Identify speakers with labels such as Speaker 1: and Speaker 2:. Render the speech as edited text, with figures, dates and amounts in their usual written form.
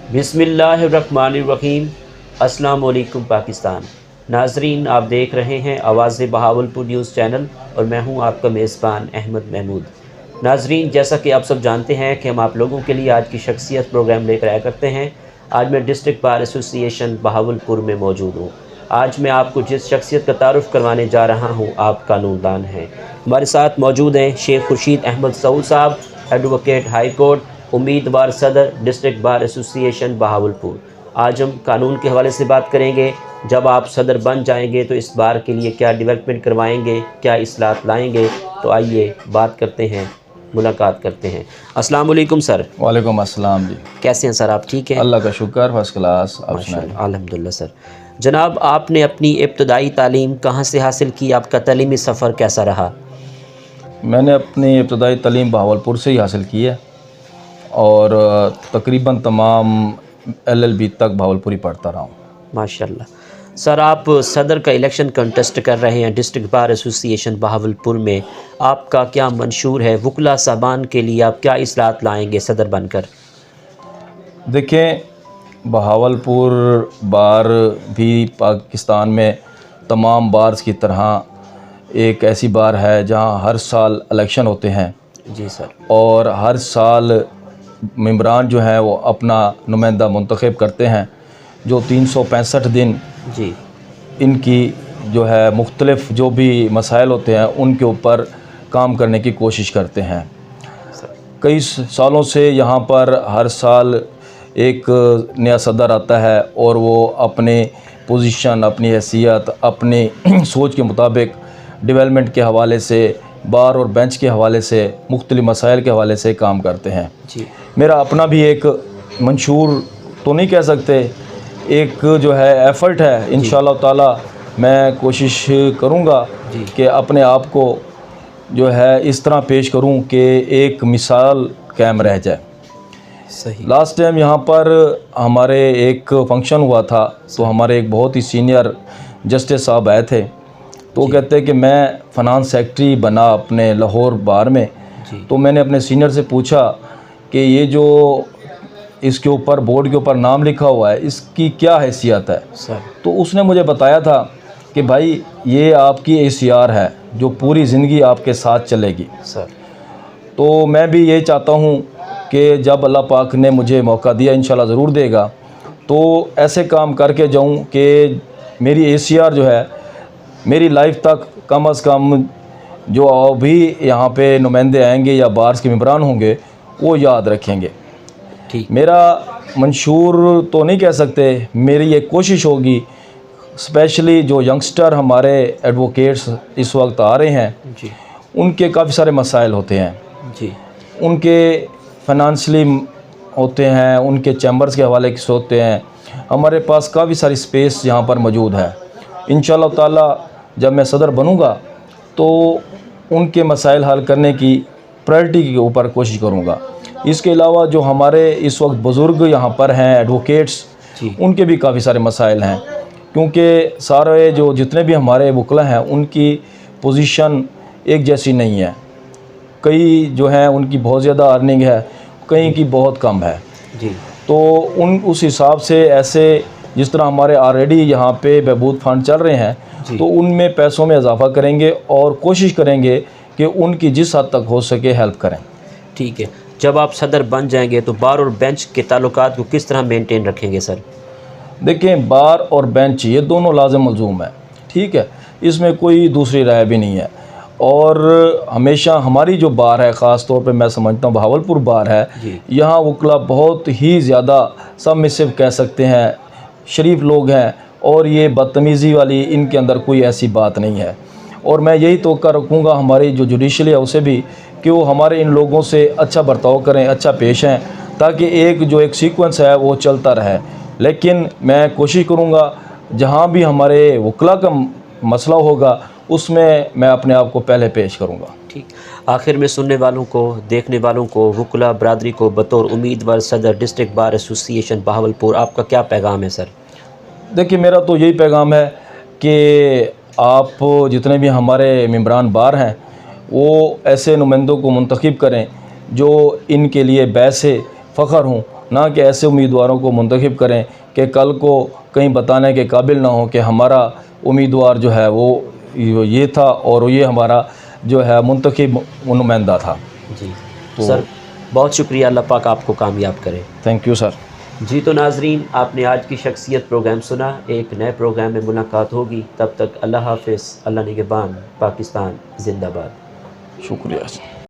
Speaker 1: बिस्मिल्लाहिर्रहमानिर्रहीम। अस्सलाम वालेकुम पाकिस्तान। नाजरीन, आप देख रहे हैं आवाज़ बहावलपुर न्यूज़ चैनल और मैं हूं आपका मेज़बान अहमद महमूद। नाजरीन, जैसा कि आप सब जानते हैं कि हम आप लोगों के लिए आज की शख्सियत प्रोग्राम लेकर आया करते हैं। आज मैं डिस्ट्रिक्ट बार एसोसिएशन बहावलपुर में मौजूद हूँ। आज मैं आपको जिस शख्सियत का तारुफ़ करवाने जा रहा हूँ आप कानूनदान हैं। हमारे साथ मौजूद हैं शेख खुर्शीद अहमद सऊद साहब, एडवोकेट हाई कोर्ट, उम्मीदवार सदर डिस्ट्रिक्ट बार एसोसिएशन बहावलपुर। आज हम कानून के हवाले से बात करेंगे। जब आप सदर बन जाएंगे तो इस बार के लिए क्या डेवलपमेंट करवाएंगे, क्या इस्लाहत लाएंगे। तो आइए बात करते हैं, मुलाकात करते हैं। अस्सलाम वालेकुम सर।
Speaker 2: वालेकुम अस्सलाम जी।
Speaker 1: कैसे हैं सर, आप ठीक हैं?
Speaker 2: अल्लाह का शुक्र, फर्स्ट क्लास। आप सुनाएं।
Speaker 1: अल्हम्दुलिल्लाह सर। जनाब, आपने अपनी इब्तदाई तालीम कहाँ से हासिल की? आपका तालीमी सफ़र कैसा रहा?
Speaker 2: मैंने अपनी इब्तदाई तालीम बहावलपुर से ही हासिल की है और तकरीबन तमाम LLB तक बहावलपुर ही पढ़ता रहा हूँ।
Speaker 1: माशाल्लाह। सर, आप सदर का इलेक्शन कंटेस्ट कर रहे हैं डिस्ट्रिक्ट बार एसोसिएशन बहावलपुर में। आपका क्या मंशूर है? वकला साहबान के लिए आप क्या इस्लाहत लाएंगे सदर बनकर?
Speaker 2: देखें, बहावलपुर बार भी पाकिस्तान में तमाम बार्स की तरह एक ऐसी बार है जहाँ हर साल इलेक्शन होते हैं।
Speaker 1: जी सर।
Speaker 2: और हर साल मेंबरान जो हैं वो अपना नुमाइंदा मुंतखब करते हैं, जो 365 दिन
Speaker 1: जी
Speaker 2: इनकी जो है मुख्तलिफ जो भी मसाइल होते हैं उनके ऊपर काम करने की कोशिश करते हैं। कई सालों से यहाँ पर हर साल एक नया सदर आता है और वो अपने पोजीशन, अपनी हैसियत, अपनी सोच के मुताबिक डेवलपमेंट के हवाले से, बार और बेंच के हवाले से, मुख्तलिफ मसाइल के हवाले से काम करते हैं।
Speaker 1: जी।
Speaker 2: मेरा अपना भी एक मंशूर तो नहीं कह सकते, एक जो है एफ़र्ट है। इंशाअल्लाह ताला मैं कोशिश करूँगा कि अपने आप को जो है इस तरह पेश करूँ कि एक मिसाल कायम रह जाए।
Speaker 1: सही।
Speaker 2: लास्ट टाइम यहाँ पर हमारे एक फंक्शन हुआ था तो हमारे एक बहुत ही सीनियर जस्टिस साहब आए थे, तो वो कहते हैं कि मैं फ़ाइनेंस सेक्रेटरी बना अपने लाहौर बार में। तो मैंने अपने सीनियर से पूछा कि ये जो इसके ऊपर बोर्ड के ऊपर नाम लिखा हुआ है इसकी क्या हैसियत है
Speaker 1: सर? तो
Speaker 2: उसने मुझे बताया था कि भाई ये आपकी ACR है जो पूरी ज़िंदगी आपके साथ चलेगी
Speaker 1: सर।
Speaker 2: तो मैं भी ये चाहता हूँ कि जब अल्लाह पाक ने मुझे मौका दिया, इंशाल्लाह ज़रूर देगा, तो ऐसे काम करके जाऊँ कि मेरी ACR जो है मेरी लाइफ तक कम से कम जो अभी यहाँ पे नुमाइंदे आएंगे या बार्स के मेंबरान होंगे वो याद रखेंगे।
Speaker 1: ठीक।
Speaker 2: मेरा मंशूर तो नहीं कह सकते, मेरी एक कोशिश होगी, स्पेशली जो यंगस्टर हमारे एडवोकेट्स इस वक्त आ रहे हैं
Speaker 1: जी।
Speaker 2: उनके काफ़ी सारे मसाइल होते हैं
Speaker 1: जी।
Speaker 2: उनके फाइनेंशियली होते हैं, उनके चैम्बर्स के हवाले से होते हैं। हमारे पास काफ़ी सारी स्पेस यहाँ पर मौजूद है। इंशाअल्लाह ताला जब मैं सदर बनूँगा तो उनके मसाइल हल करने की प्रायोरिटी के ऊपर कोशिश करूँगा। इसके अलावा जो हमारे इस वक्त बुज़ुर्ग यहाँ पर हैं एडवोकेट्स, उनके भी काफ़ी सारे मसाइल हैं, क्योंकि सारे जो जितने भी हमारे वकला हैं उनकी पोजीशन एक जैसी नहीं है। कई जो हैं उनकी बहुत ज़्यादा अर्निंग है, कई की बहुत कम है।
Speaker 1: जी।
Speaker 2: तो उस हिसाब से ऐसे जिस तरह हमारे ऑलरेडी यहाँ पे बहबूद फंड चल रहे हैं तो उनमें पैसों में इजाफ़ा करेंगे और कोशिश करेंगे कि उनकी जिस हद तक हो सके हेल्प करें।
Speaker 1: ठीक है। जब आप सदर बन जाएंगे तो बार और बेंच के ताल्लुकात को किस तरह मेंटेन रखेंगे सर?
Speaker 2: देखें, बार और बेंच ये दोनों लाज़िम मलज़ूम है, ठीक है, इसमें कोई दूसरी राय भी नहीं है। और हमेशा हमारी जो बार है, ख़ास तौर पे मैं समझता हूँ बहावलपुर बार है, यहाँ वकला बहुत ही ज़्यादा सबमिसिव कह सकते हैं, शरीफ लोग हैं और ये बदतमीज़ी वाली इनके अंदर कोई ऐसी बात नहीं है। और मैं यही तवक्का रखूँगा हमारी जो जुडिशली है उसे भी कि वो हमारे इन लोगों से अच्छा बर्ताव करें, अच्छा पेश हैं, ताकि एक सीक्वेंस है वो चलता रहे। लेकिन मैं कोशिश करूँगा जहाँ भी हमारे वकला का मसला होगा उसमें मैं अपने आप को पहले पेश करूँगा।
Speaker 1: ठीक। आखिर में सुनने वालों को, देखने वालों को, वकला बरादरी को बतौर उम्मीदवार सदर डिस्ट्रिक्ट बार एसोसिएशन बहावलपुर आपका क्या पैगाम है सर?
Speaker 2: देखिए, मेरा तो यही पैगाम है कि आप जितने भी हमारे मेंबरान बार हैं वो ऐसे नुमाइंदों को मुंतखब करें जो इनके लिए बैसे फ़ख्र हों ना कि ऐसे उम्मीदवारों को मुंतखब करें कि कल को कहीं बताने के काबिल ना हो कि हमारा उम्मीदवार जो है वो ये था और ये हमारा जो है मुंतखब नुमाइंदा था।
Speaker 1: जी
Speaker 2: तो
Speaker 1: सर, बहुत शुक्रिया, अल्लाह पाक आपको कामयाब करे।
Speaker 2: Thank you sir.
Speaker 1: जी तो नाजरीन, आपने आज की शख्सियत प्रोग्राम सुना। एक नए प्रोग्राम में मुलाकात होगी, तब तक अल्लाह हाफ़िज़, अल्लाह निगहबान, पाकिस्तान जिंदाबाद।
Speaker 2: शुक्रिया।